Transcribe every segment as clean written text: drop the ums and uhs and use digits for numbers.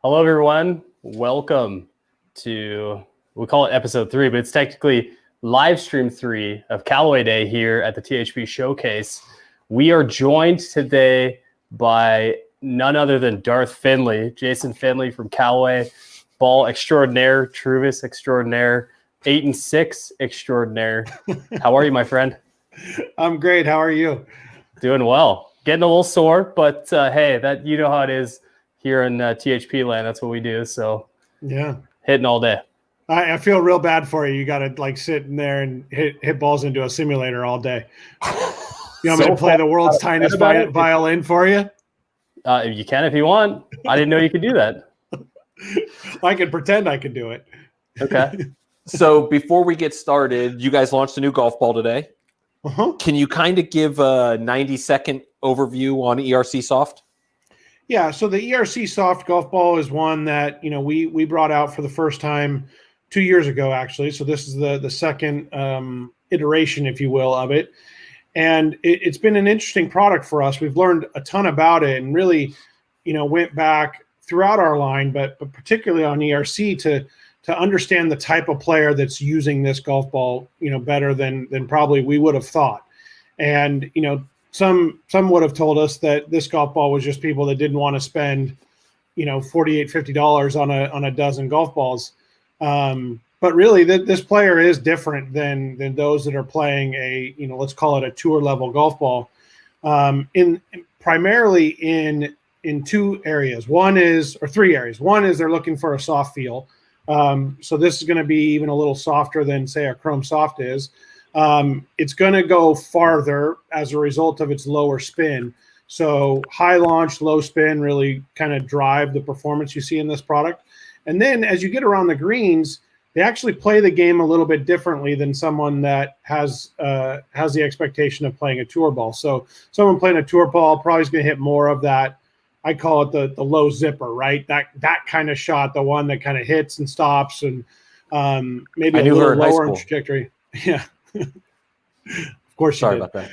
Hello, everyone. Welcome to, we call it episode 3, but it's technically live stream 3 of Callaway Day here at the THP Showcase. We are joined today by none other than Darth Finley, Jason Finley from Callaway, ball extraordinaire, Truvis extraordinaire, 8 and 6 extraordinaire. How are you, my friend? I'm great. How are you? Doing well. Getting a little sore, but hey, that you know how it is here in THP land. That's what we do. So yeah, hitting all day. I feel real bad for you. You got to like sit in there and hit balls into a simulator all day. You want me to play the world's tiniest violin for you? You can if you want. I didn't know you could do that. I can pretend I can do it. Okay. So before we get started, you guys launched a new golf ball today. Uh-huh. Can you kind of give a 90-second overview on Erc Soft? Yeah, so the Erc Soft golf ball is one that we brought out for the first time 2 years ago, actually. So this is the second iteration, if you will, of it, and it's been an interesting product for us. We've learned a ton about it, and really, went back throughout our line, but particularly on Erc to understand the type of player that's using this golf ball, better than probably we would have thought. And, some would have told us that this golf ball was just people that didn't want to spend, $48, $50 on a dozen golf balls. But really this player is different than those that are playing a, let's call it a tour level golf ball. Primarily in 2 areas. Three areas. One is they're looking for a soft feel. So this is going to be even a little softer than, say, our Chromesoft is. It's going to go farther as a result of its lower spin. So high launch, low spin really kind of drive the performance you see in this product. And then as you get around the greens, they actually play the game a little bit differently than someone that has the expectation of playing a tour ball. So someone playing a tour ball probably is going to hit more of that. I call it the low zipper, right? That kind of shot, the one that kind of hits and stops, and maybe a little lower in trajectory. Yeah, of course. Sorry about that.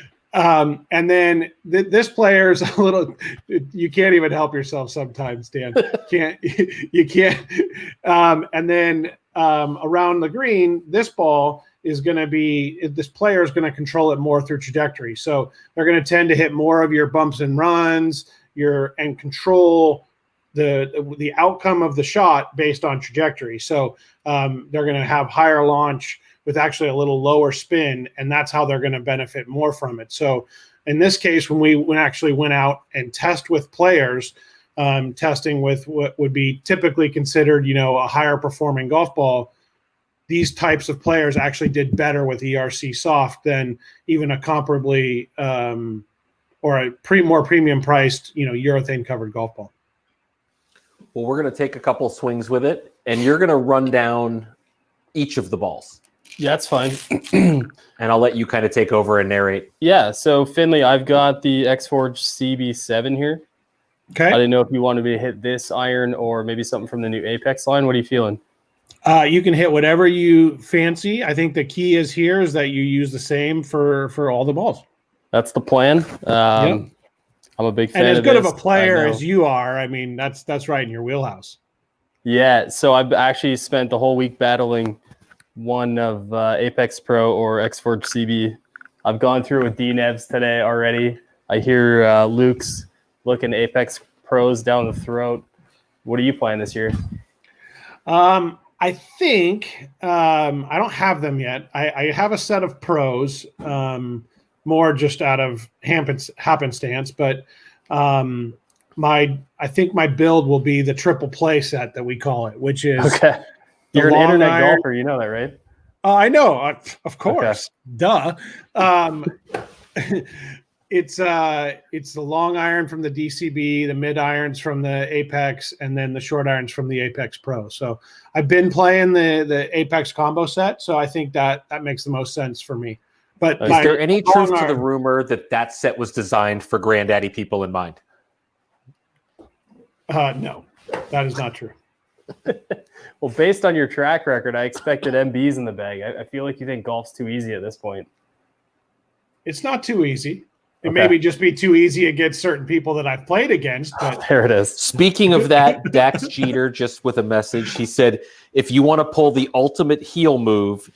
And then this player is a little. You can't even help yourself sometimes, Dan. You can't. And then around the green, this ball is going to be. This player is going to control it more through trajectory. So they're going to tend to hit more of your bumps and runs. And control the outcome of the shot based on trajectory. So they're going to have higher launch with actually a little lower spin, and that's how they're going to benefit more from it. So in this case, when we actually went out and test with players, testing with what would be typically considered, a higher performing golf ball, these types of players actually did better with Erc Soft than even a comparably or a more premium priced, urethane covered golf ball. Well, we're going to take a couple swings with it, and you're going to run down each of the balls. Yeah, that's fine. And I'll let you kind of take over and narrate. Yeah, so Finley, I've got the X-Forge CB7 here. Okay. I didn't know if you wanted me to hit this iron or maybe something from the new Apex line. What are you feeling? You can hit whatever you fancy. I think the key is that you use the same for all the balls. That's the plan. Yep. I'm a big fan and of as good this. of a player as you are, I mean, that's right in your wheelhouse. Yeah, so I've actually spent the whole week battling one of Apex Pro or X-Forge CB. I've gone through with DNEVs today already. I hear Luke's looking Apex Pros down the throat. What are you playing this year? I think I don't have them yet. I have a set of Pros. More just out of happenstance, but I think my build will be the triple play set that we call it, which is okay. You're an internet golfer, you know that, right? I know, of course, duh. It's the long iron from the DCB, the mid irons from the Apex, and then the short irons from the Apex Pro. So I've been playing the Apex combo set, so I think that makes the most sense for me. But is there any truth to the rumor that set was designed for granddaddy people in mind? No, that is not true. Well, based on your track record, I expected MBs in the bag. I feel like you think golf's too easy at this point. It's not too easy. it maybe just be too easy against certain people that I've played against. But There it is. Speaking of that, Dax Jeter just with a message. He said, if you want to pull the ultimate heel move,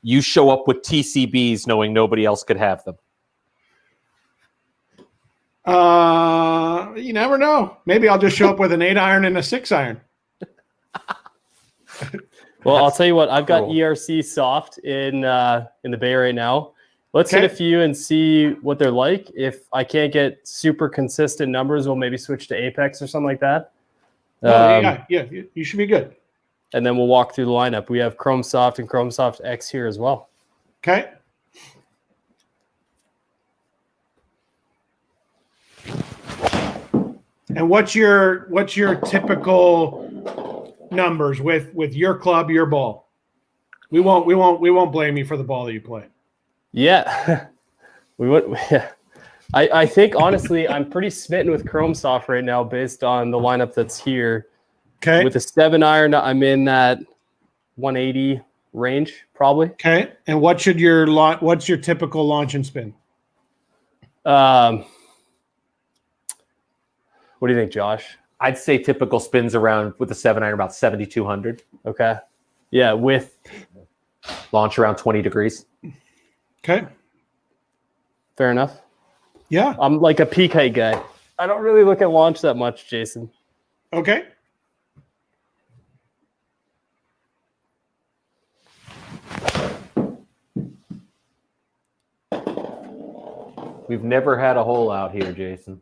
you show up with TCBs knowing nobody else could have them. You never know. Maybe I'll just show up with an 8-iron and a 6-iron. Well, I'll tell you what. I've got cool. ERC Soft in the bay right now. Let's hit a few and see what they're like. If I can't get super consistent numbers, we'll maybe switch to Apex or something like that. Yeah, you should be good. And then we'll walk through the lineup. We have Chromesoft and Chromesoft X here as well. Okay. And what's your typical numbers with your club, your ball? We won't blame you for the ball that you play. Yeah, we would. Yeah. I think honestly, I'm pretty smitten with Chromesoft right now based on the lineup that's here. Okay. With a 7-iron, I'm in that 180 range probably. Okay. And what's your typical launch and spin? What do you think, Josh? I'd say typical spins around with the 7-iron about 7,200. Okay. Yeah, with launch around 20 degrees. Okay. Fair enough. Yeah. I'm like a peak height guy. I don't really look at launch that much, Jason. Okay. We've never had a hole out here, Jason.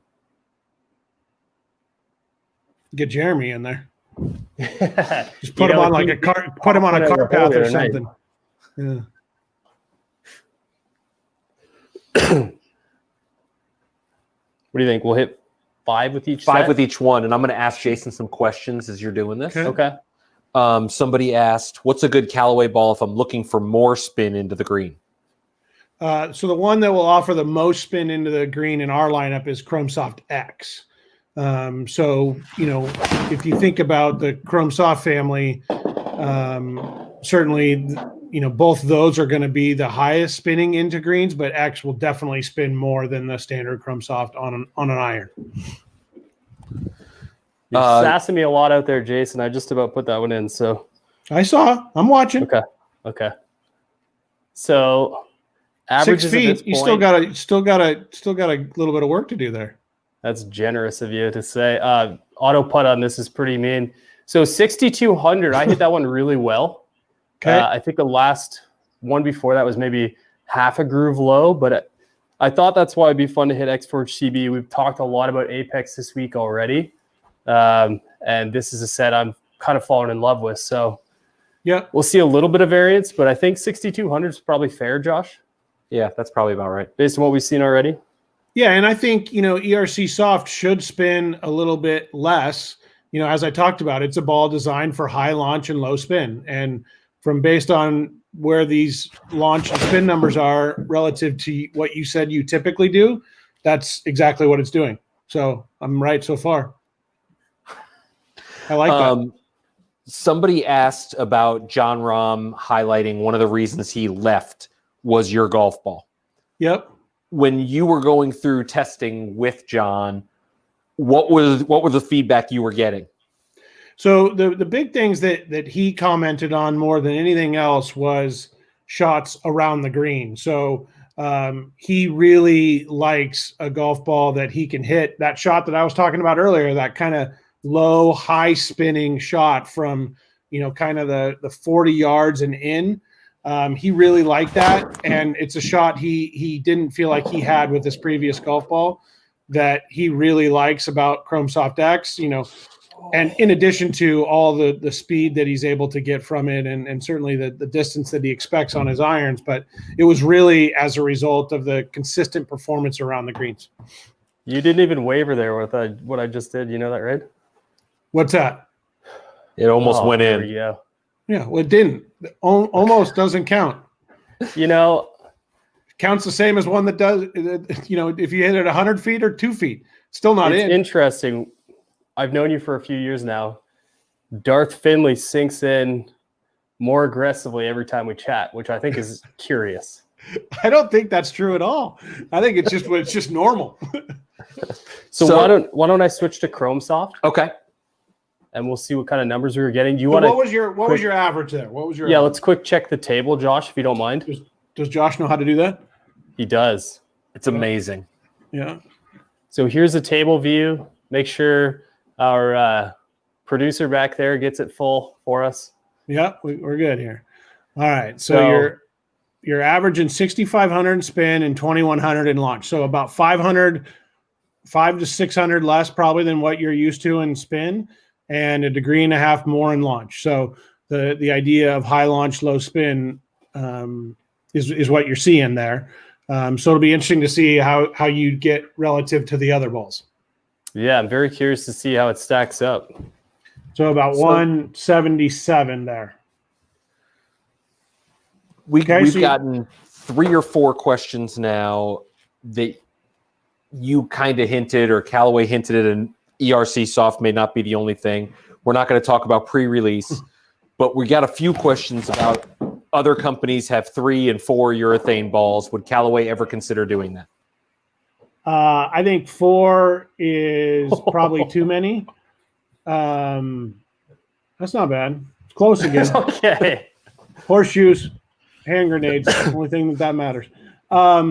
Get Jeremy in there. Just put him on like a car. Put him on a car path or something. Yeah. What do you think? We'll hit 5 with each. 5 set? with each one, and I'm going to ask Jason some questions as you're doing this. Okay. Somebody asked, "What's a good Callaway ball if I'm looking for more spin into the green?" So the one that will offer the most spin into the green in our lineup is Chromesoft X. So, if you think about the Chromesoft family, certainly, both of those are going to be the highest spinning into greens, but X will definitely spin more than the standard Chromesoft on an iron. You're sassing me a lot out there, Jason. I just about put that one in. So I saw. I'm watching. Okay. So averages 6 feet. At this You point, still got a little bit of work to do there. That's generous of you to say. Auto putt on this is pretty mean. So 6,200. I hit that one really well. Okay. I think the last one before that was maybe half a groove low, but I thought that's why it'd be fun to hit X-Forge CB. We've talked a lot about Apex this week already. And this is a set I'm kind of falling in love with. So yeah, we'll see a little bit of variance, but I think 6,200 is probably fair, Josh. Yeah, that's probably about right. Based on what we've seen already. Yeah, and I think, ERC Soft should spin a little bit less. As I talked about, it's a ball designed for high launch and low spin. And based on where these launch and spin numbers are relative to what you said you typically do, that's exactly what it's doing. So I'm right so far. I like that. Somebody asked about John Rahm highlighting one of the reasons he left was your golf ball. Yep. When you were going through testing with John, what was the feedback you were getting? So the big things that he commented on more than anything else was shots around the green. So he really likes a golf ball that he can hit that shot that I was talking about earlier, that kind of low, high spinning shot from, kind of the 40 yards and in. He really liked that, and it's a shot he didn't feel like he had with his previous golf ball that he really likes about Chromesoft X, and in addition to all the speed that he's able to get from it and certainly the distance that he expects on his irons, but it was really as a result of the consistent performance around the greens. You didn't even waver there with what I just did. You know that, right? What's that? It almost went in. Yeah. Yeah, well, it didn't. Almost doesn't count. Counts the same as one that does. If you hit it 100 feet or 2 feet, still not in. It's interesting. I've known you for a few years now. Darth Finley sinks in more aggressively every time we chat, which I think is curious. I don't think that's true at all. I think it's just normal. So why don't I switch to Chromesoft? Okay. And we'll see what kind of numbers we were getting. Do you So want to? What was your average there? What was your? Yeah, average? let's quick check the table, Josh, if you don't mind. Does Josh know how to do that? He does. It's amazing. Yeah. So here's the table view. Make sure our producer back there gets it full for us. Yeah, we're good here. All right. So you're averaging 6,500 in spin and 2,100 in launch. So about 500 to 600 less probably than what you're used to in spin, and a degree and a half more in launch. So the idea of high launch, low spin is what you're seeing there. So it'll be interesting to see how you get relative to the other balls. Yeah, I'm very curious to see how it stacks up. So about 177 there. We've gotten 3 or 4 questions now that you kind of hinted, or Callaway hinted at, an ERC Soft may not be the only thing. We're not going to talk about pre-release, but we got a few questions about other companies have 3 and 4 urethane balls. Would Callaway ever consider doing that? I think 4 is probably too many. That's not bad. It's close again. Okay. Horseshoes, hand grenades, only thing that matters. I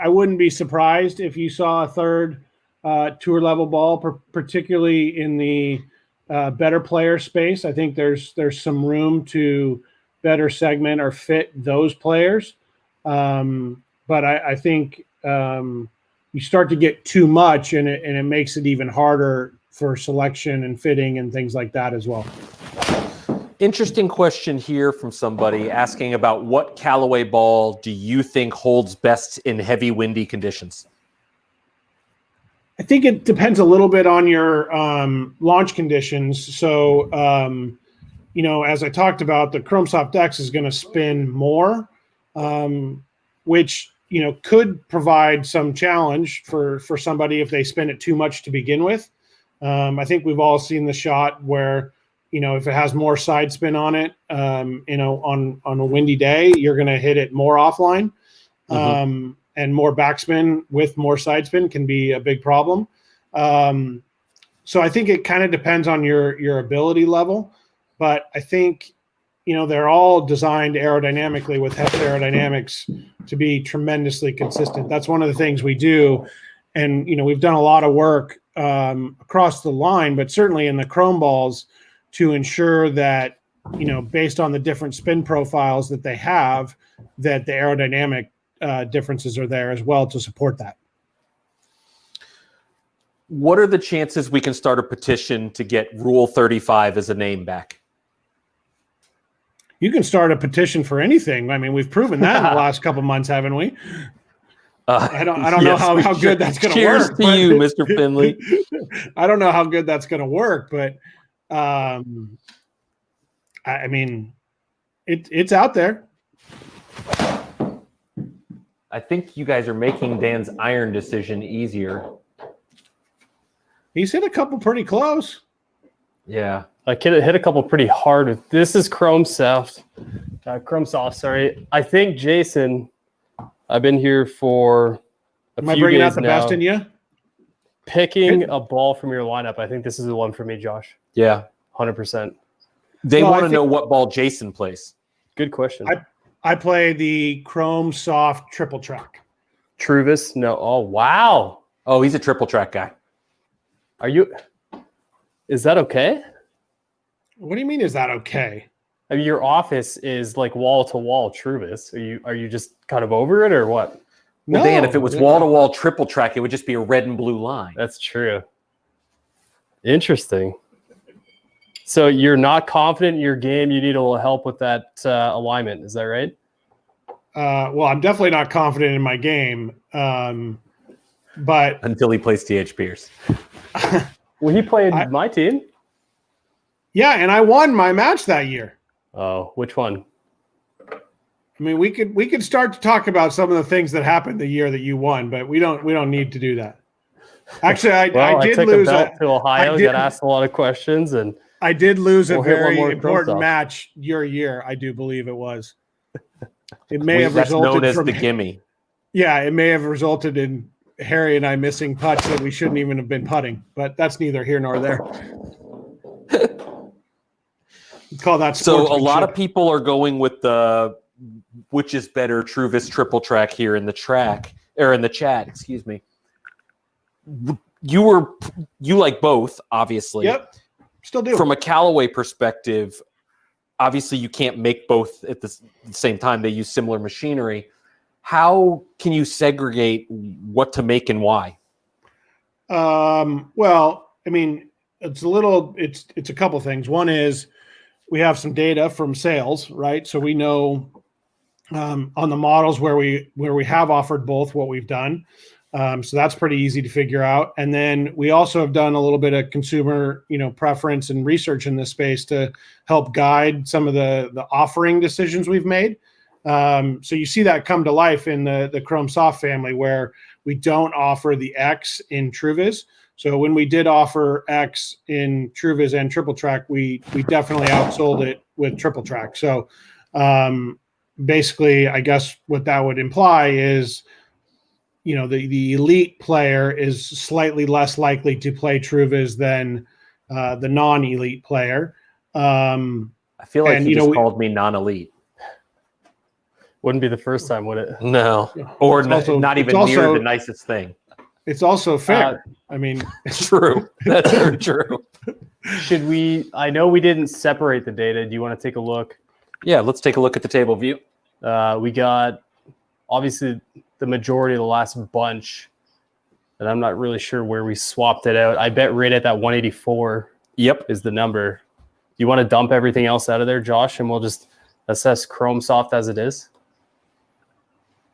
wouldn't be surprised if you saw a third tour level ball, particularly in the better player space. I think there's some room to better segment or fit those players. But I think you start to get too much, and it makes it even harder for selection and fitting and things like that as well. Interesting question here from somebody asking about what Callaway ball do you think holds best in heavy windy conditions? I think it depends a little bit on your launch conditions. So, as I talked about, the Chromesoft X is going to spin more, which, could provide some challenge for somebody if they spin it too much to begin with. I think we've all seen the shot where, if it has more side spin on it, on a windy day, you're going to hit it more offline. Mm-hmm. And more backspin with more side spin can be a big problem. So I think it kind of depends on your ability level, but I think, they're all designed aerodynamically with Hess aerodynamics to be tremendously consistent. That's one of the things we do. And, we've done a lot of work across the line, but certainly in the Chrome balls to ensure that, based on the different spin profiles that they have, that the aerodynamic differences are there as well to support that. What are the chances we can start a petition to get Rule 35 as a name back? You can start a petition for anything. I mean, we've proven that in the last couple months, haven't we? I don't know how good that's going to work. Cheers to you, Mr. Finley. I don't know how good that's going to work, but it's out there. I think you guys are making Dan's iron decision easier. He's hit a couple pretty close. Yeah. I hit a couple pretty hard. This is Chromesoft. Sorry. I think, Jason, I've been here for a few days now. Am I bringing out the best in you? Picking a ball from your lineup. I think this is the one for me, Josh. Yeah. 100%. They want to know what ball Jason plays. Good question. I play the Chromesoft triple track. Truvis? No. Oh, wow. Oh, he's a triple track guy. Is that okay? What do you mean, is that okay? I mean, your office is like wall to wall Truvis. Are you just kind of over it or what? Well, Dan, if it was wall to wall triple track, it would just be a red and blue line. That's true. Interesting. So you're not confident in your game. You need a little help with that alignment. Is that right? Well, I'm definitely not confident in my game. But until he plays TH Pierce. Well, he played my team. Yeah, and I won my match that year. Oh, which one? I mean, we could start to talk about some of the things that happened the year that you won, but we don't need to do that. Actually, I did lose a belt to Ohio. Got asked a lot of questions, and I did lose a very important match your year. I do believe it was. It may have That's resulted known as from the gimme. Yeah, it may have resulted in Harry and I missing putts that we shouldn't even have been putting, but that's neither here nor there. Call that So a lot of sportsmanship. people are going with the which is better, Truvis triple track here in the chat. Excuse me. You like both, obviously. Yep, still do. From a Callaway perspective, obviously you can't make both at the same time. They use similar machinery. How can you segregate what to make and why? Well, I mean, it's a couple things. One is we have some data from sales, right? So we know on the models where we have offered both what we've done. So that's pretty easy to figure out. And then we also have done a little bit of consumer, preference and research in this space to help guide some of the offering decisions we've made. So you see that come to life in the Chromesoft family, where we don't offer the X in TrueViz. So when we did offer X in TrueViz and Triple Track, we definitely outsold it with Triple Track. So basically, I guess what that would imply is, the elite player is slightly less likely to play TrueViz than the non-elite player. I feel like you just called me non-elite. Wouldn't be the first time, would it? No, or not even near the nicest thing. It's also fair. I mean, it's true. That's very true. Should we? I know we didn't separate the data. Do you want to take a look? Yeah, let's take a look at the table view. We got obviously the majority of the last bunch, and I'm not really sure where we swapped it out. I bet right at that 184. Yep, is the number. Do you want to dump everything else out of there, Josh, and we'll just assess Chromesoft as it is?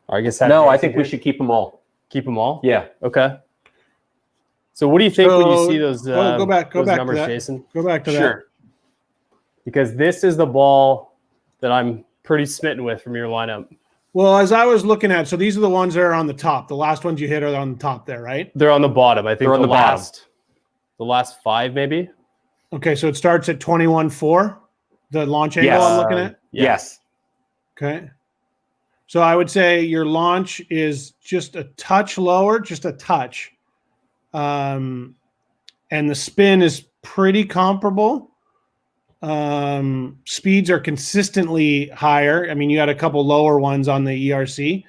Or I guess no. I think we should keep them all. Keep them all? Yeah. Okay. So what do you think when you see those, go back numbers, to that. Jason? Go back to Sure. that. Because this is the ball that I'm pretty smitten with from your lineup. Well, as I was looking at, so these are the ones that are on the top. The last ones you hit are on the top there, right? They're on the bottom. I think they're on the bottom. The last 5, maybe. Okay, so it starts at 21.4, the launch angle I'm looking at? Yes. Okay. So I would say your launch is just a touch lower, just a touch. And the spin is pretty comparable. Speeds are consistently higher. I mean, you had a couple lower ones on the ERC.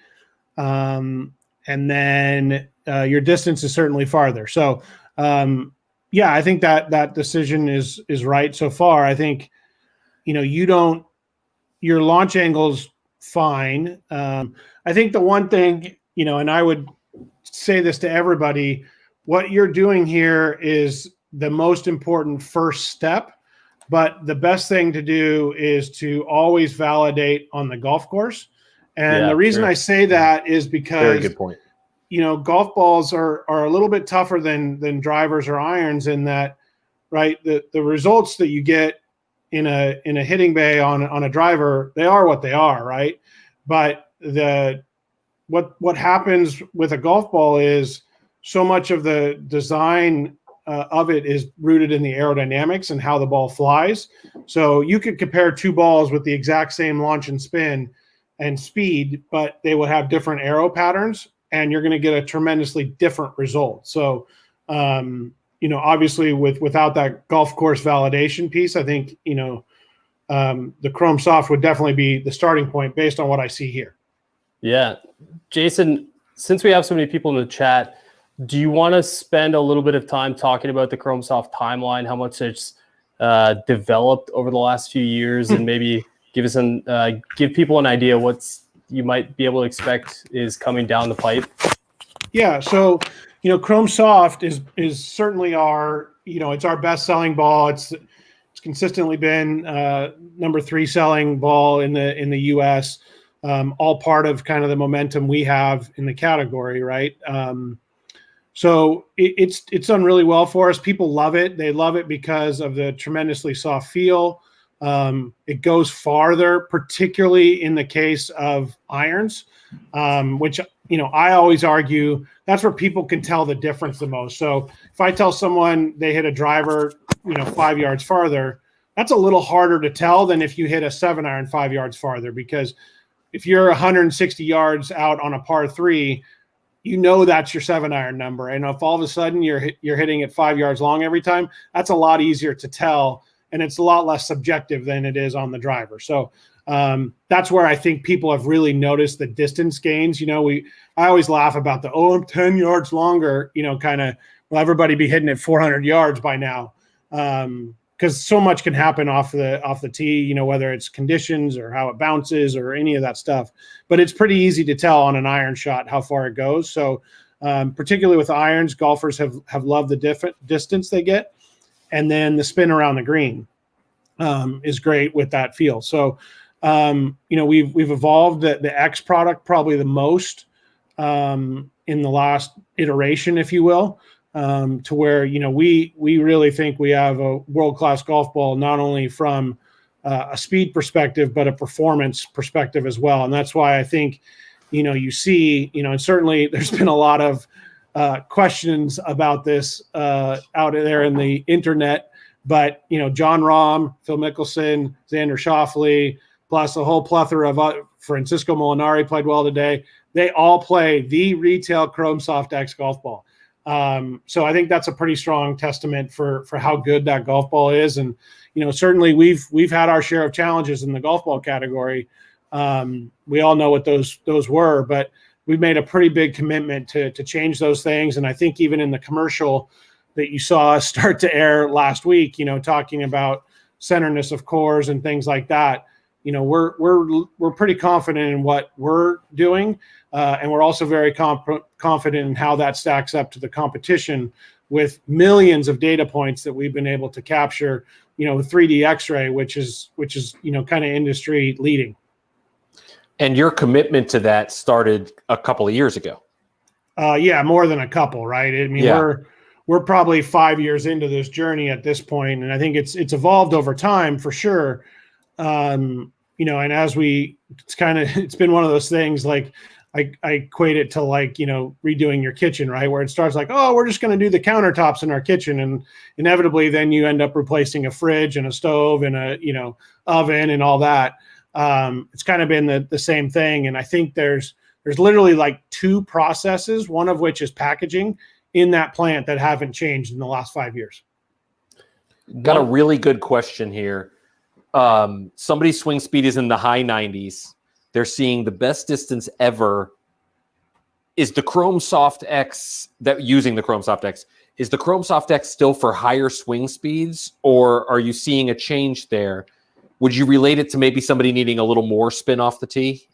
And then your distance is certainly farther. So, I think that decision is right so far. I think, your launch angle's fine. I think the one thing, and I would say this to everybody, what you're doing here is the most important first step, but the best thing to do is to always validate on the golf course. And the reason I say that is because very good point. Golf balls are a little bit tougher than drivers or irons in that, right? The results that you get in a hitting bay on a driver, they are what they are, right? But what happens with a golf ball is so much of the design of it is rooted in the aerodynamics and how the ball flies. So you could compare two balls with the exact same launch and spin and speed, but they will have different aero patterns, and you're going to get a tremendously different result. So, obviously without that golf course validation piece, I think, the Chromesoft would definitely be the starting point based on what I see here. Yeah. Jason, since we have so many people in the chat, do you want to spend a little bit of time talking about the Chromesoft timeline, how much it's developed over the last few years, and maybe give people an idea what you might be able to expect is coming down the pipe? Yeah. So, Chromesoft is certainly it's our best selling ball. It's consistently been number 3 selling ball in the US, all part of kind of the momentum we have in the category, right? So it's done really well for us. People love it. They love it because of the tremendously soft feel. It goes farther, particularly in the case of irons, which, I always argue that's where people can tell the difference the most. So if I tell someone they hit a driver, 5 yards farther, that's a little harder to tell than if you hit a 7-iron 5 yards farther, because if you're 160 yards out on a par 3, that's your 7-iron number. And if all of a sudden you're hitting it 5 yards long every time, that's a lot easier to tell, and it's a lot less subjective than it is on the driver. So that's where I think people have really noticed the distance gains. I always laugh about I'm 10 yards longer, kind of, will everybody be hitting at 400 yards by now? Because so much can happen off the tee, whether it's conditions or how it bounces or any of that stuff. But it's pretty easy to tell on an iron shot how far it goes. So particularly with irons, golfers have loved the distance they get. And then the spin around the green is great with that feel. So, we've evolved the X product probably the most in the last iteration, if you will. To where, we really think we have a world-class golf ball, not only from a speed perspective, but a performance perspective as well. And that's why I think, you see, and certainly there's been a lot of questions about this out there in the internet, but, John Rahm, Phil Mickelson, Xander Schauffele, plus a whole plethora of Francisco Molinari played well today. They all play the retail Chromesoft X golf ball. So I think that's a pretty strong testament for how good that golf ball is. And, certainly we've had our share of challenges in the golf ball category. We all know what those were, but we've made a pretty big commitment to change those things. And I think even in the commercial that you saw us start to air last week, talking about centerness of cores and things like that, we're pretty confident in what we're doing. And we're also very confident in how that stacks up to the competition with millions of data points that we've been able to capture, with 3D X-ray, which is kind of industry leading. And your commitment to that started a couple of years ago. Yeah, more than a couple, right? I mean, we're probably 5 years into this journey at this point, and I think it's evolved over time for sure. And as it's been one of those things like, I equate it to redoing your kitchen, right? Where it starts like, oh, we're just going to do the countertops in our kitchen. And inevitably then you end up replacing a fridge and a stove and a, oven and all that. It's kind of been the same thing. And I think there's literally 2 processes, one of which is packaging in that plant that haven't changed in the last 5 years. Got a really good question here. Somebody's swing speed is in the high 90s. They're seeing the best distance ever. Is the Chromesoft X using the Chromesoft X? Is the Chromesoft X still for higher swing speeds, or are you seeing a change there? Would you relate it to maybe somebody needing a little more spin off the tee?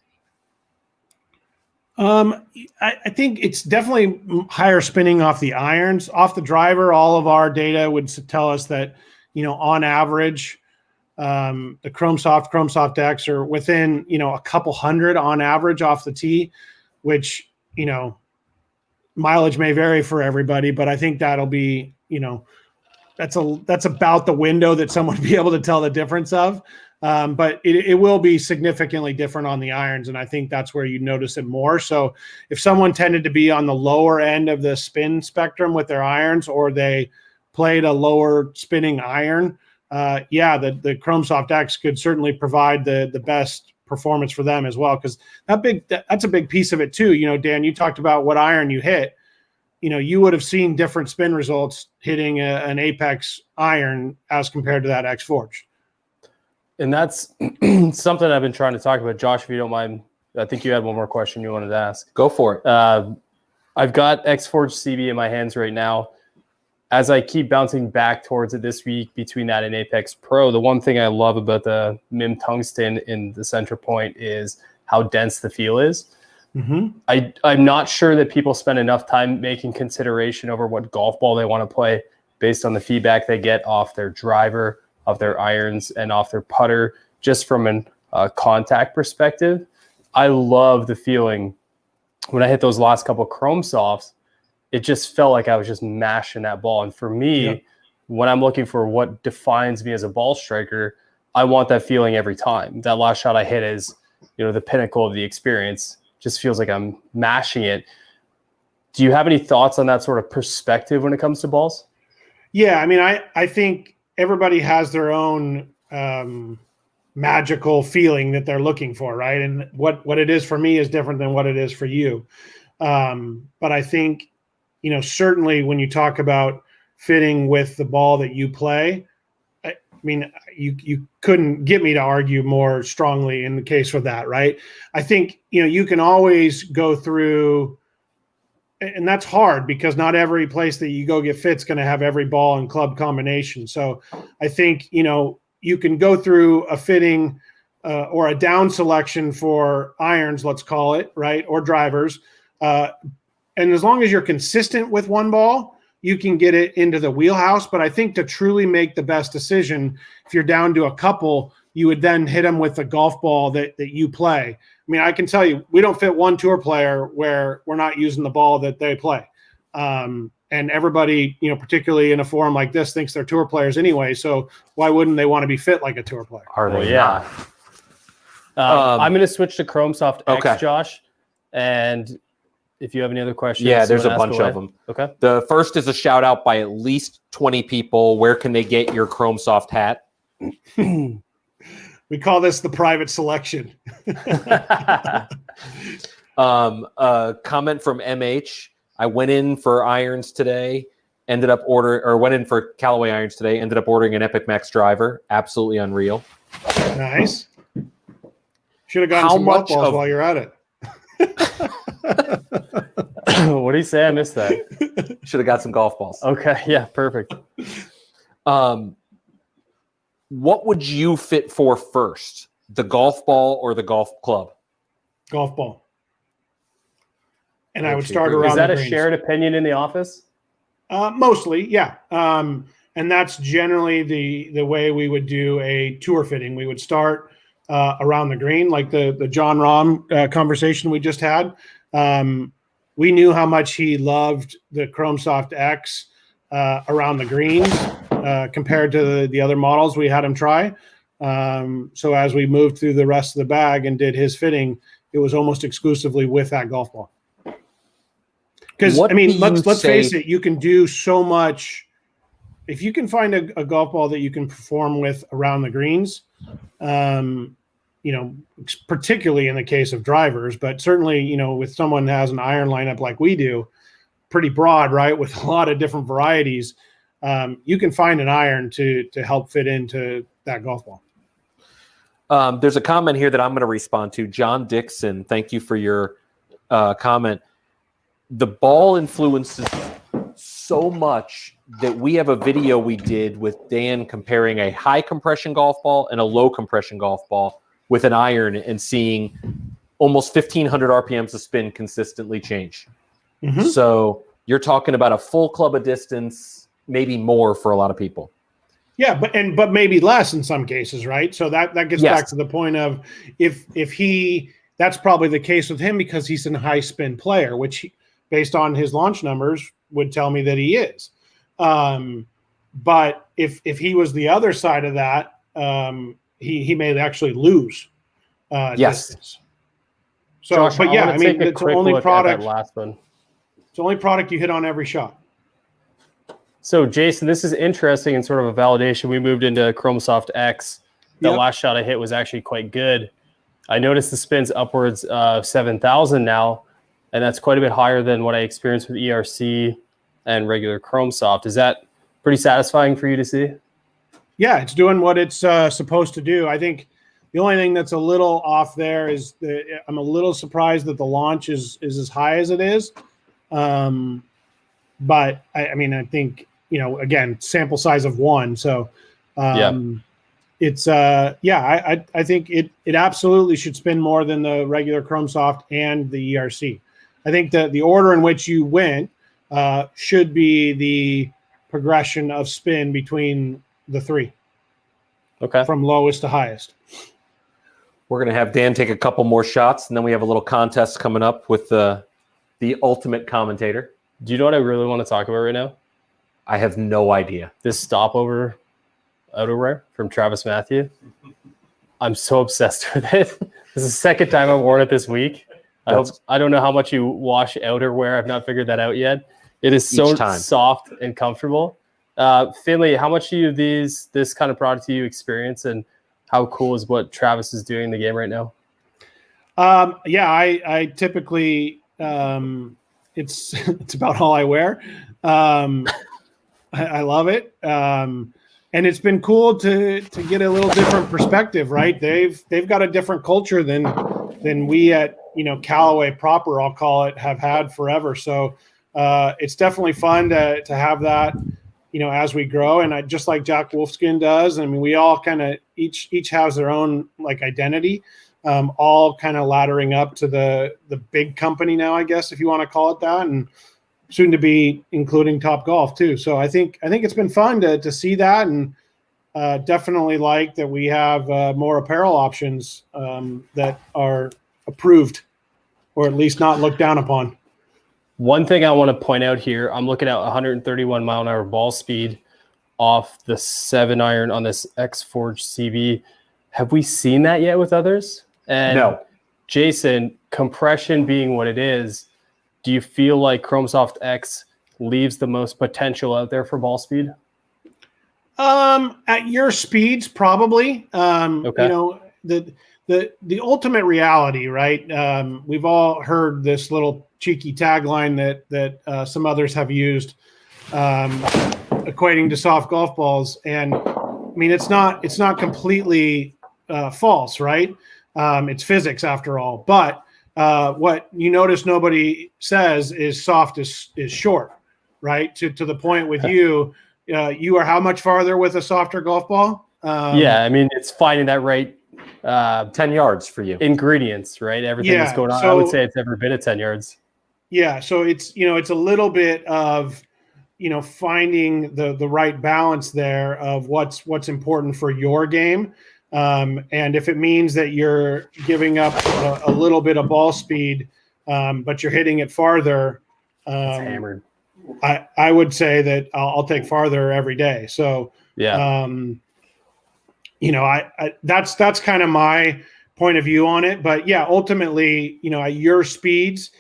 I think it's definitely higher spinning off the irons. Off the driver, all of our data would tell us that, on average, the Chromesoft X are within, a couple hundred on average off the tee, which, mileage may vary for everybody, but I think that'll be, that's about the window that someone would be able to tell the difference of. But it will be significantly different on the irons, and I think that's where you notice it more. So if someone tended to be on the lower end of the spin spectrum with their irons, or they played a lower spinning iron, the Chromesoft X could certainly provide the best performance for them as well, because that's a big piece of it too. Dan, you talked about what iron you hit. You would have seen different spin results hitting an Apex iron as compared to that X Forged. And that's something I've been trying to talk about. Josh, if you don't mind, I think you had one more question you wanted to ask. Go for it. I've got X Forged CB in my hands right now. As I keep bouncing back towards it this week between that and Apex Pro, the one thing I love about the MIM tungsten in the center point is how dense the feel is. Mm-hmm. I'm not sure that people spend enough time making consideration over what golf ball they want to play based on the feedback they get off their driver, of their irons, and off their putter, just from a contact perspective. I love the feeling when I hit those last couple Chromesofts. It just felt like I was just mashing that ball. And for me, when I'm looking for what defines me as a ball striker, I want that feeling every time. That last shot I hit is, the pinnacle of the experience. Just feels like I'm mashing it. Do you have any thoughts on that sort of perspective when it comes to balls? Yeah, I mean, I think everybody has their own magical feeling that they're looking for, right? And what it is for me is different than what it is for you. But I think, certainly when you talk about fitting with the ball that you play, I mean, you couldn't get me to argue more strongly in the case for that, right? I think, you can always go through, and that's hard because not every place that you go get fit's going to have every ball and club combination. So I think, you can go through a fitting or a down selection for irons, let's call it, right, or drivers. And as long as you're consistent with one ball, you can get it into the wheelhouse. But I think to truly make the best decision, if you're down to a couple, you would then hit them with a golf ball that you play. I mean, I can tell you, we don't fit one tour player where we're not using the ball that they play. And everybody, particularly in a forum like this, thinks they're tour players anyway. So why wouldn't they want to be fit like a tour player? Are they? Yeah. I'm going to switch to Chromesoft X, Okay. Josh. And if you have any other questions, Yeah, there's a ask bunch away. of them. Okay. The first is a shout out by at least 20 people. Where can they get your Chromesoft hat? We call this the private selection. A comment from MH. I went in for irons today, went in for Callaway irons today, ended up ordering an Epic Max driver. Absolutely unreal. Nice. Should have gotten How some golf much balls of- while you're at it. What do you say? I missed that. Should have got some golf balls. Okay. Yeah. Perfect. What would you fit for first? The golf ball or the golf club? Golf ball. And I would Okay, start great. around Is that the a greens. shared opinion in the office? Mostly, yeah. And that's generally the way we would do a tour fitting. We would start around the green, like the John Rahm conversation we just had. We knew how much he loved the Chromesoft X around the greens compared to the other models we had him try. So as we moved through the rest of the bag and did his fitting, it was almost exclusively with that golf ball. Because What I mean, do let's you face say- it, you can do so much. If you can find a golf ball that you can perform with around the greens, particularly in the case of drivers, but certainly, with someone that has an iron lineup like we do, pretty broad, right, with a lot of different varieties, you can find an iron to help fit into that golf ball. There's a comment here that I'm going to respond to. John Dixon, thank you for your comment. The ball influences so much that we have a video we did with Dan comparing a high compression golf ball and a low compression golf ball with an iron and seeing almost 1,500 RPMs of spin consistently change. Mm-hmm. So you're talking about a full club of distance, maybe more for a lot of people. Yeah, but maybe less in some cases, right? So that gets Yes. back to the point of if that's probably the case with him because he's a high spin player, which based on his launch numbers would tell me that he is. But if he was the other side of that, he may actually lose Yes. distance. So, Josh, but yeah, wanna I mean, take a it's the quick only look at product. that last one. It's the only product you hit on every shot. So, Jason, this is interesting and sort of a validation. We moved into Chromesoft X. The Yep. last shot I hit was actually quite good. I noticed the spin's upwards of 7,000 now, and that's quite a bit higher than what I experienced with ERC and regular Chromesoft. Is that pretty satisfying for you to see? Yeah, it's doing what it's supposed to do. I think the only thing that's a little off there is I'm a little surprised that the launch is as high as it is. But I mean, I think, again, sample size of 1. So it's I think it absolutely should spin more than the regular Chromesoft and the ERC. I think that the order in which you went should be the progression of spin between the three. Okay. From lowest to highest. We're going to have Dan take a couple more shots, and then we have a little contest coming up with the ultimate commentator. Do you know what I really want to talk about right now? I have no idea. This stopover outerwear from Travis Matthew. I'm so obsessed with it. This is the second time I've worn it this week. I don't know how much you wash outerwear. I've not figured that out yet. It is so soft and comfortable. Finley, how much do this kind of product do you experience, and how cool is what Travis is doing in the game right now? Yeah, I typically it's about all I wear. I love it. And it's been cool to get a little different perspective, right? They've got a different culture than we at Callaway proper, I'll call it, have had forever. So it's definitely fun to have that, as we grow. And I just like Jack Wolfskin does. I mean, we all kind of each has their own like identity, all kind of laddering up to the big company now, I guess, if you want to call it that, and soon to be including Top Golf too. So I think it's been fun to see that, and definitely like that we have more apparel options that are approved, or at least not looked down upon. One thing I want to point out here, I'm looking at 131 mile an hour ball speed off the 7-iron on this X-Forge CB. Have we seen that yet with others? And no. Jason, compression being what it is, do you feel like Chromesoft X leaves the most potential out there for ball speed? At your speeds, probably. Okay. The ultimate reality, right? We've all heard this little cheeky tagline that some others have used, equating to soft golf balls, and I mean it's not completely false, right? It's physics after all. But what you notice nobody says is soft is short, right? To the point with you, you are how much farther with a softer golf ball? Yeah, I mean it's finding that right 10 yards for you. Ingredients, right? Everything that's going on. So, I would say it's every bit of 10 yards. Yeah, so it's it's a little bit of finding the right balance there of what's important for your game. And if it means that you're giving up a little bit of ball speed, but you're hitting it farther, it's hammered. I would say that I'll take farther every day. So yeah, that's kind of my point of view on it. But yeah, ultimately, at your speeds,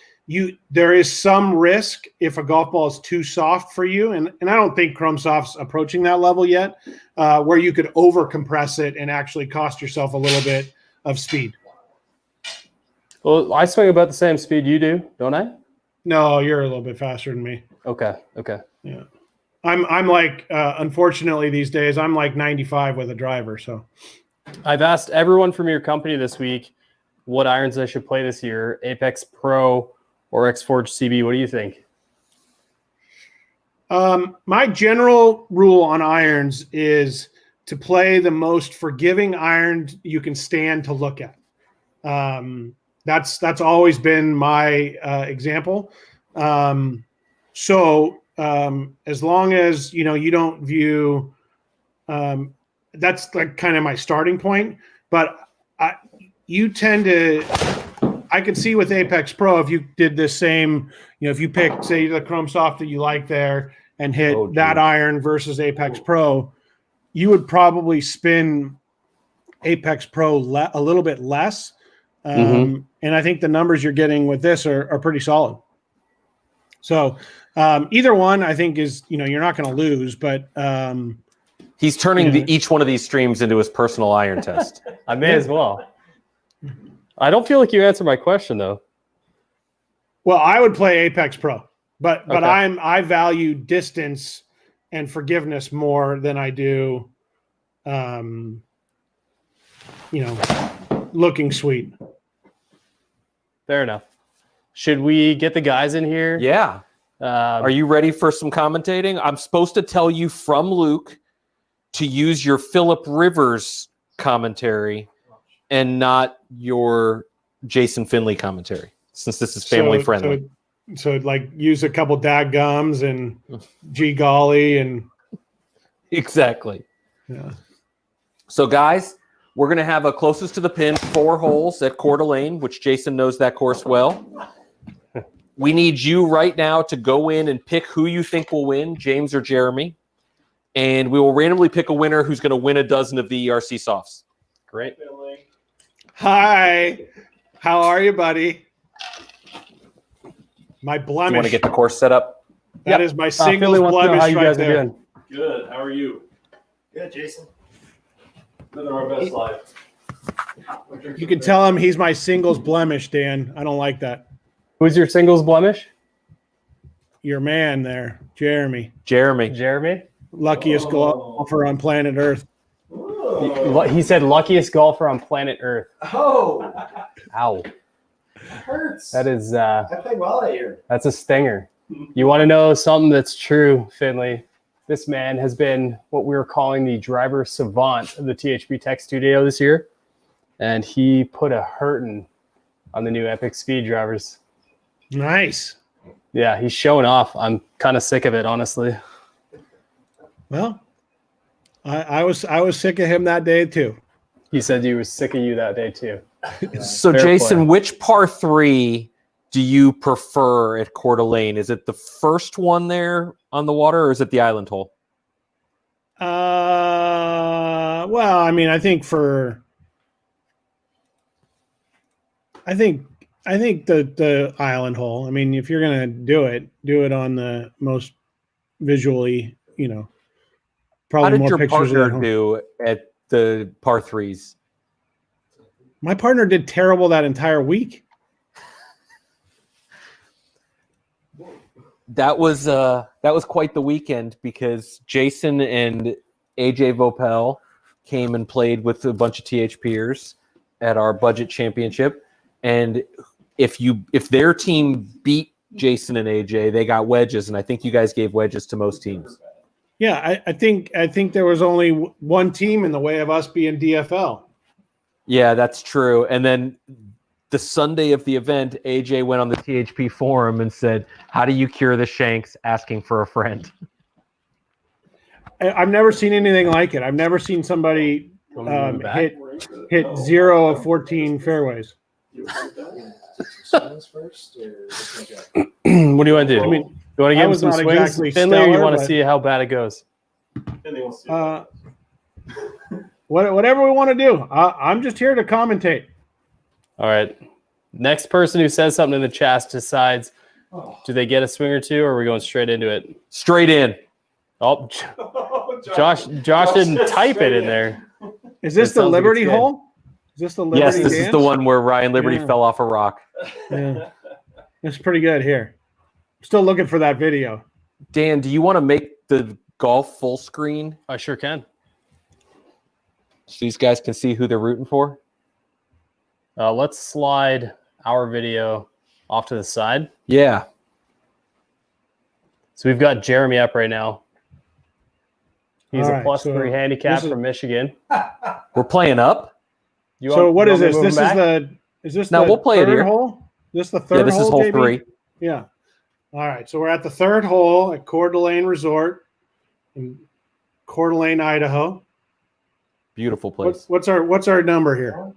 there is some risk if a golf ball is too soft for you, and I don't think Chromesoft's approaching that level yet, where you could over compress it and actually cost yourself a little bit of speed. Well, I swing about the same speed you do, don't I? No, you're a little bit faster than me. Okay. Yeah, I'm like unfortunately these days I'm like 95 with a driver. So I've asked everyone from your company this week what irons I should play this year, Apex Pro or X-Forge CB. What do you think? My general rule on irons is to play the most forgiving iron you can stand to look at. That's always been my example. So as long as you don't view, that's like kind of my starting point. But you tend to. I could see with Apex Pro if you did the same, if you picked, say, the Chromesoft that you like there and hit that iron versus Apex Pro, you would probably spin Apex Pro a little bit less. And I think the numbers you're getting with this are pretty solid. So either one, I think, is, you're not going to lose, but he's turning each one of these streams into his personal iron test. I may as well. I don't feel like you answered my question though. Well, I would play Apex Pro, but Okay. I value distance and forgiveness more than I do, looking sweet. Fair enough. Should we get the guys in here? Yeah. Are you ready for some commentating? I'm supposed to tell you from Luke to use your Phillip Rivers commentary and not your Jason Finley commentary, since this is family friendly. So like use a couple dadgums and gee golly and exactly. Yeah. So guys, we're going to have a closest to the pin 4 holes at Coeur d'Alene, which Jason knows that course well. We need you right now to go in and pick who you think will win, James or Jeremy. And we will randomly pick a winner who's going to win a dozen of the ERC Softs. Great. Hi. How are you, buddy? My blemish. You want to get the course set up? That is my single blemish how you right guys there. are doing. Good. How are you? Good, Jason. Living our best life. You can tell him he's my singles blemish, Dan. I don't like that. Who's your singles blemish? Your man there, Jeremy. Jeremy? Luckiest golfer on planet Earth. He said luckiest golfer on planet Earth. Oh, Ow. that hurts. That is I played well that year. that's a stinger. You want to know something that's true, Finley? This man has been what we were calling the driver savant of the THP Tech Studio this year. And he put a hurtin' on the new Epic Speed drivers. Nice. Yeah, he's showing off. I'm kind of sick of it, honestly. Well, I was sick of him that day too. He said he was sick of you that day too. So, Fair Jason, play. which par 3 do you prefer at Coeur d'Alene? Is it the first one there on the water, or is it the island hole? Well, I mean, I think the island hole. I mean, if you're gonna do it on the most visually, How probably did more your pictures of that partner hole. do at the par 3s? My partner did terrible that entire week. That was quite the weekend, because Jason and AJ Vopel came and played with a bunch of THPers at our budget championship, and if their team beat Jason and AJ, they got wedges, and I think you guys gave wedges to most teams. Yeah, I think there was only one team in the way of us being DFL. Yeah, that's true. And then the Sunday of the event, AJ went on the THP forum and said, "How do you cure the shanks? Asking for a friend." I've never seen anything like it. I've never seen somebody hit 0 of 14 fairways. First, or just like What do you want to do? I mean, you want to I give him was some not swings, exactly Finley, or you stellar, want to but- see how bad it goes? Whatever we want to do. I'm just here to commentate. All right. Next person who says something in the chat decides, do they get a swing or two, or are we going straight into it? Straight in. Oh, Josh didn't type it in there. Is this It the sounds like Liberty it's good. hole? Is this the Liberty Yes, this is dance? the one where Ryan Liberty Yeah. fell off a rock. Yeah. It's pretty good here. Still looking for that video. Dan, do you want to make the golf full screen I sure can. so these guys can see who they're rooting for? Let's slide our video off to the side. Yeah. So we've got Jeremy up right now. He's All a right, +3 so handicap this is- from Michigan. We're playing up. So what is this? This is is this No, the we'll play it third here. hole? Is this the Yeah, third this hole, is hole JB? 3. Yeah. All right. So we're at the third hole at Coeur d'Alene Resort in Coeur d'Alene, Idaho. Beautiful place. What's our number here?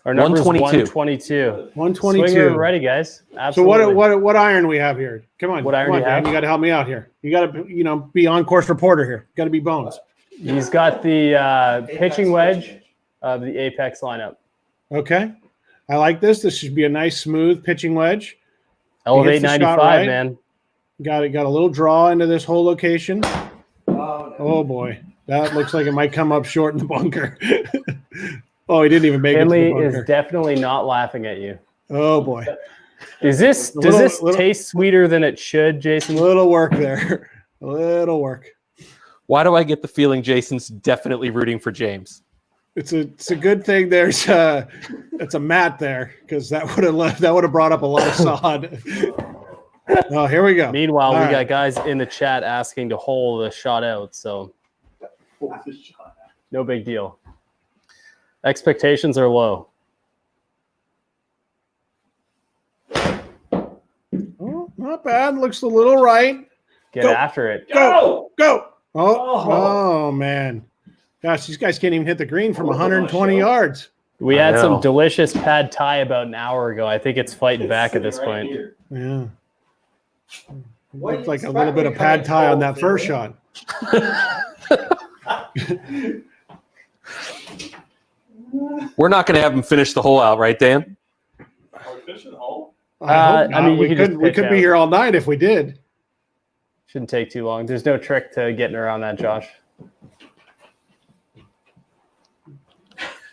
Our number is 122. 122. 122. Swinger ready, guys. So Absolutely. what iron we have here? Come on. What iron come do on, you Dan. have? You got to help me out here. You got to be on course reporter here. Got to be Bones. He's got the pitching wedge of the Apex lineup. Okay. I like this. This should be a nice smooth pitching wedge. Elevate hits the shot 95, right. man. Got a little draw into this whole location. Oh, no. Oh boy. That looks like it might come up short in the bunker. Oh, he didn't even make Finley it to the is bunker. definitely not laughing at you. Oh boy. Does this taste sweeter than it should, Jason? Little work there. A little work. Why do I get the feeling Jason's definitely rooting for James? It's a good thing there's it's a mat there, because that would have brought up a lot of sod. Oh, here we go. Meanwhile, All we right. got guys in the chat asking to hole the shot out, so no big deal. Expectations are low. Oh, not bad. Looks a little right. Get Go. after it. Go. Oh man. Gosh, these guys can't even hit the green from 120 yards. We I had some know. delicious pad thai about an hour ago. I think it's fighting back at this point. Yeah. What Looked do you like a little bit of expect pad thai on when that you first come shot. We're not going to have him finish the hole out, right, Dan? I hope I not. mean, you we could just could pitch be out. here all night if we did. Shouldn't take too long. There's no trick to getting around that, Josh.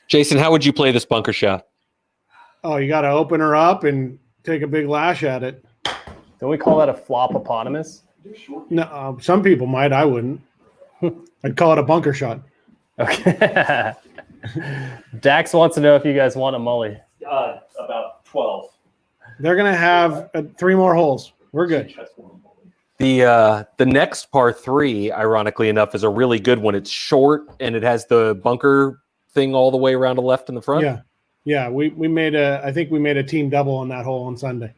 Jason, how would you play this bunker shot? Oh, you got to open her up and take a big lash at it. Don't we call that a flop-eponymous? No, some people might. I wouldn't. I'd call it a bunker shot. Okay. Dax wants to know if you guys want a mully. About 12. They're going to have 3 more holes. We're good. The next par 3, ironically enough, is a really good one. It's short and it has the bunker thing all the way around the left in the front. Yeah. We made I think we made a team double on that hole on Sunday.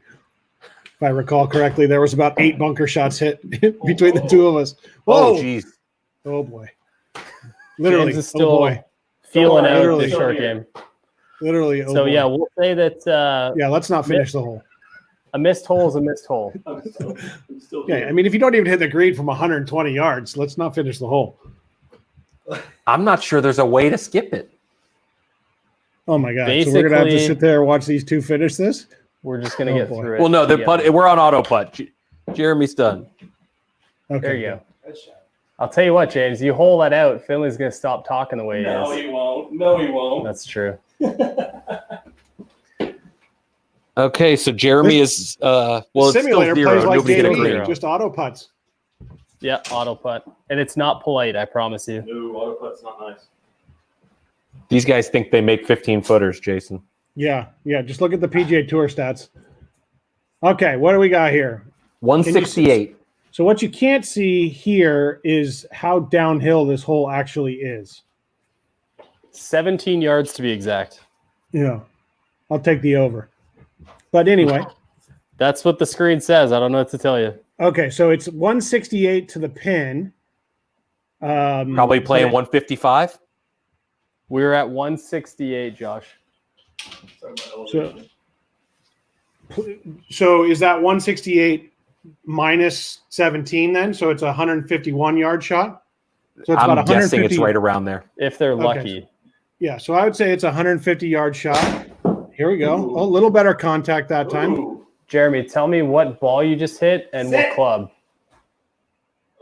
If I recall correctly, there was about 8 bunker shots hit between the two of us. Whoa. Oh, geez. Oh boy. Literally. James is still boy. feeling out Literally. this short game. Literally. So, yeah, we'll say that let's not finish the hole. a missed hole is a missed hole. I'm still Yeah, I mean, if you don't even hit the green from 120 yards, let's not finish the hole. I'm not sure there's a way to skip it. Oh my god! So we're gonna have to Basically- sit there and watch these two finish this. We're just going to Oh, get boy. through it. Well, no, together. we're on auto putt. Jeremy's done. Okay. There you go. Good shot. I'll tell you what, James, you hole that out, Finley's going to stop talking the way No, he is. he won't. No, he won't. That's true. Okay, so Jeremy is it's Simulator still zero. plays like Nobody get a JV, green. just auto putts. Yeah, auto putt. And it's not polite, I promise you. No, auto putt's not nice. These guys think they make 15 footers, Jason. Yeah. Just look at the PGA Tour stats. Okay, what do we got here? 168. So what you can't see here is how downhill this hole actually is. 17 yards to be exact. Yeah, I'll take the over. But anyway, That's what the screen says. I don't know what to tell you. okay, so it's 168 to the pin. Probably playing 155. We're at 168, Josh. So is that 168 minus 17 then? So it's a 151 yard shot. So it's I'm about guessing 150. it's right around there. If they're Okay. lucky. Yeah, so I would say it's a 150 yard shot. Here we go. Ooh. A little better contact that time. Ooh. Jeremy, tell me what ball you just hit and Sit. what club.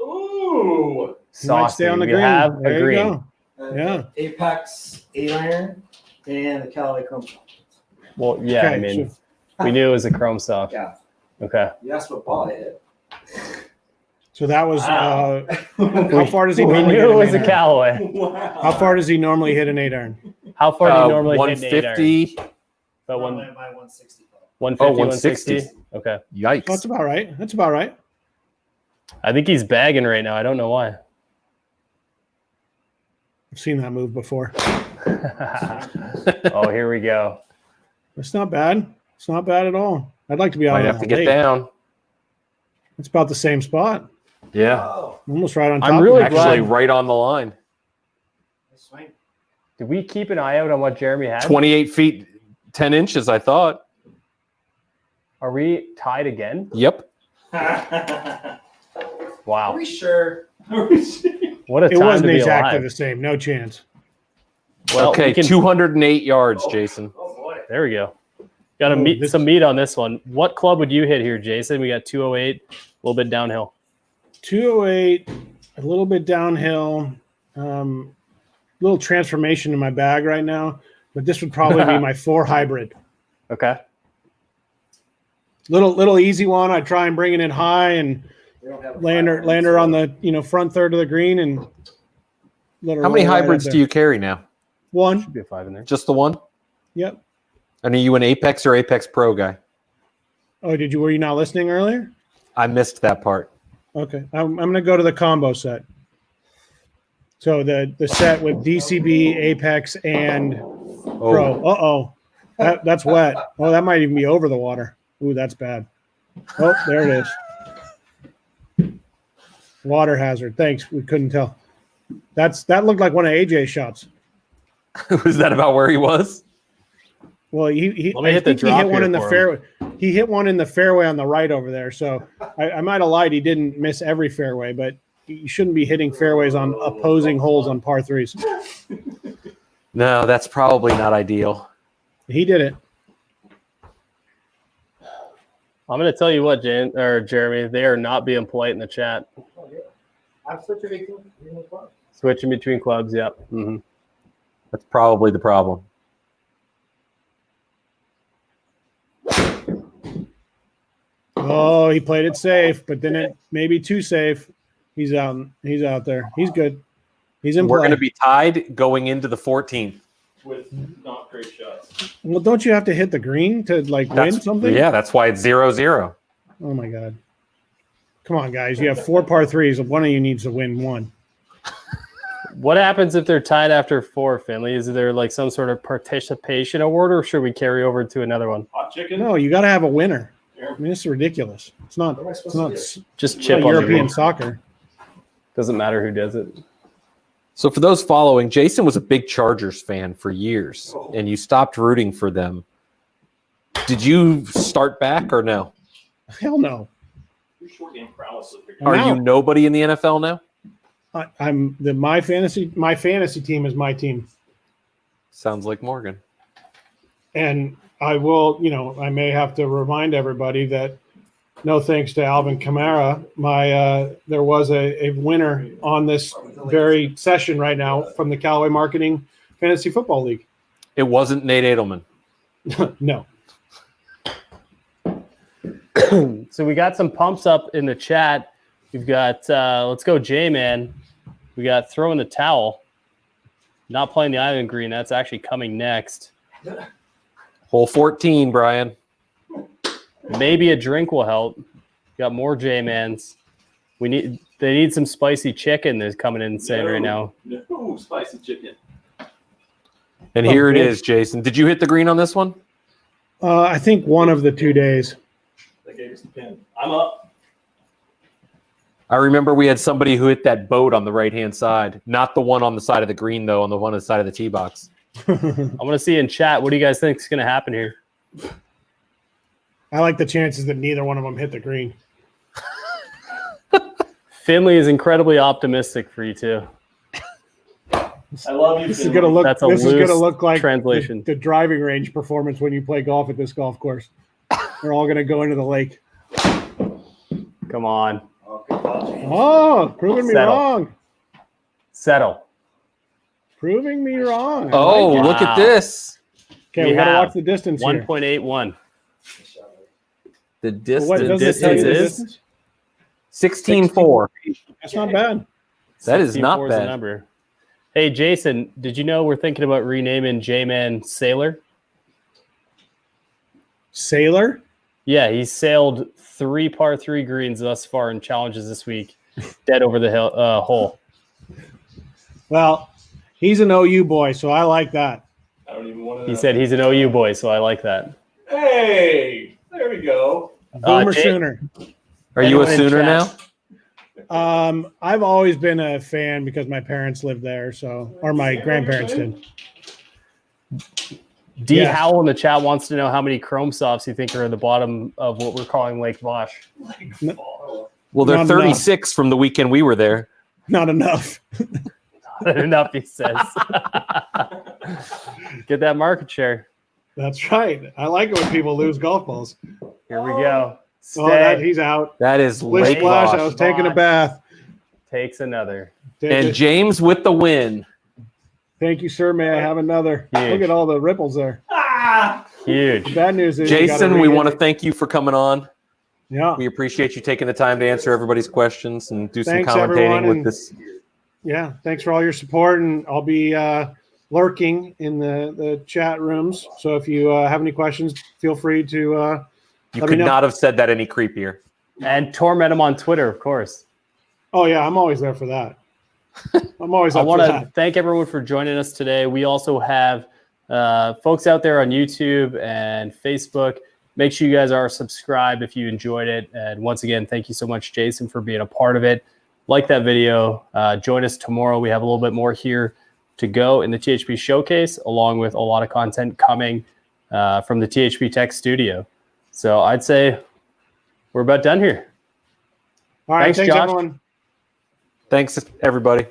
Ooh. Might Saucy. stay on the We green. have There a you green. go. Yeah. Apex 8-iron and the Callaway Chrome. Well, yeah, Okay, I mean, we knew it was a Chromesoft. Yeah. Okay. You asked what ball I hit. So that was Wow. how far does he We normally knew hit it an was a 8-iron? Callaway. Wow. How far does he normally hit an 8-iron? How far do you normally hit an 150. But Normally by 160. 150, 160. 160? Okay. Yikes. That's about right. That's about right. I think he's bagging right now. I don't know why. I've seen that move before. Oh, here we go. It's not bad. It's not bad at all. I'd like to be out Might on have to that get late. down. It's about the same spot. Yeah. Oh, Almost right on top. I'm really of it. glad- Actually, right on the line. nice swing. Did we keep an eye out on what Jeremy had? 28 feet, 10 inches, I thought. Are we tied again? Yep. Are Wow. we sure? What a It time wasn't to be exactly alive. the same. No chance. Well, Okay, we can- 208 yards, Jason. Oh boy. There we go. Got to Oh, meet this- some meat on this one. What club would you hit here, Jason? We got 208, a little bit downhill. 208, a little bit downhill. Little transformation in my bag right now, but this would probably be my 4 hybrid. Okay. Little easy one. I try and bring it in high and We don't have a land fire, her so- on the front third of the green and let her How many roll right hybrids up do there. you carry now? One. Should be a 5 in there. Just the one? Yep. And are you an Apex or Apex Pro guy? Oh, were you not listening earlier? I missed that part. Okay. I'm gonna go to the combo set. So the set with DCB, Apex, and Pro. Oh, That's wet. Oh, that might even be over the water. Ooh, that's bad. Oh, there it is. Water hazard. Thanks. We couldn't tell. That looked like one of AJ's shots. was that about where he was? Well, he Let me I hit the think he drop hit one here in the for him. fairway. He hit one in the fairway on the right over there. So I might have lied. He didn't miss every fairway, but you shouldn't be hitting fairways on opposing holes on par threes. No, that's probably not ideal. He did it. I'm going to tell you what, Jeremy, they are not being polite in the chat. Oh, yeah. I'm switching between clubs. Switching between clubs, yep. That's probably the problem. Oh, he played it safe, but then it maybe too safe. He's out. He's out there. He's good. He's in We're play. going to be tied going into the 14th. With not great shots. Well, don't you have to hit the green to win something? Yeah, that's why it's 0-0. Oh my God. Come on, guys. You have 4 par threes. One of you needs to win one. What happens if they're tied after 4, Finley? Is there like some sort of participation award, or should we carry over to another one? Hot chicken? No, you got to have a winner. I mean, it's ridiculous. It's not. It's not. Just chip on European the soccer. Doesn't matter who does it. So for those following, Jason was a big Chargers fan for years, and you stopped rooting for them. Did you start back or no? Hell no. Your short game prowess is I'm Are out. you nobody in the NFL now? My fantasy team is my team, Sounds like Morgan. and I will. I may have to remind everybody that no thanks to Alvin Kamara, there was a winner on this very session right now from the Callaway Marketing Fantasy Football League. It wasn't Nate Edelman. No. So we got some pumps up in the chat. We've got let's go J-Man. We got throw in the towel. Not playing the island green. That's actually coming next. Hole 14, Brian. Maybe a drink will help. Got more J-Mans. They need some spicy chicken that's coming in saying right now. No, spicy chicken. And Oh, here it good. is, Jason. Did you hit the green on this one? I think one of the 2 days. They gave us the pin. I'm up. I remember we had somebody who hit that boat on the right-hand side. Not the one on the side of the green, though, on the one on the side of the tee box. I want to see in chat. What do you guys think is going to happen here? I like the chances that neither one of them hit the green. Finley is incredibly optimistic for you two. I love you. This is Finley. gonna look. That's a This is gonna loose look like translation. the driving range performance when you play golf at this golf course. They're all gonna go into the lake. Come on. Oh, good call, James. Oh, proving me Settle. wrong. Settle. Proving me wrong. Oh, Wow. look at this. Okay, we we gotta have watch the distance here. 1.81. The What, distance. does it tell you the is? distance? 16-4. That's not bad. That is 64 not is the bad. number. Hey, Jason, did you know we're thinking about renaming J-Man Sailor? Sailor. Yeah, he sailed 3 par 3 greens thus far in challenges this week. Dead over the hole. Well, he's an OU boy, so I like that. I don't even want to He said he's an OU boy, so I like that. Hey, there we go. Boomer Jay- Sooner. Are you a Anyone in Sooner chat? now? I've always been a fan because my parents lived there, or my grandparents did. D. Yes. Howell in the chat wants to know how many Chromesofts you think are at the bottom of what we're calling Lake Vosh. Well, they're Not 36 from the weekend we were there. Not enough. Not enough, he says. Get that market share. That's right. I like it when people lose golf balls. Here we go. Oh, Stay. he's out. That is Splish Lake splash. I Vosh. was taking a bath. Takes another. And James with the win. Thank you, sir. May I have another? Huge. Look at all the ripples there. Huge. The bad news is you gotta Jason, we read want to it. thank you for coming on. Yeah. We appreciate you taking the time to answer everybody's questions and do some Thanks, everyone, commentating with and- this. Yeah. Thanks for all your support, and I'll be lurking in the chat rooms. So if you have any questions, feel free to. You let me could know. not have said that any creepier. And torment him on Twitter, of course. Oh yeah, I'm always there for that. I'm always I up want for to that. thank everyone for joining us today. We also have folks out there on YouTube and Facebook. Make sure you guys are subscribed if you enjoyed it. And once again, thank you so much, Jason, for being a part of it. Like that video. Join us tomorrow. We have a little bit more here to go in the THP Showcase, along with a lot of content coming from the THP Tech Studio. So I'd say we're about done here. All right. Thanks, Thanks Josh. everyone. Thanks, everybody.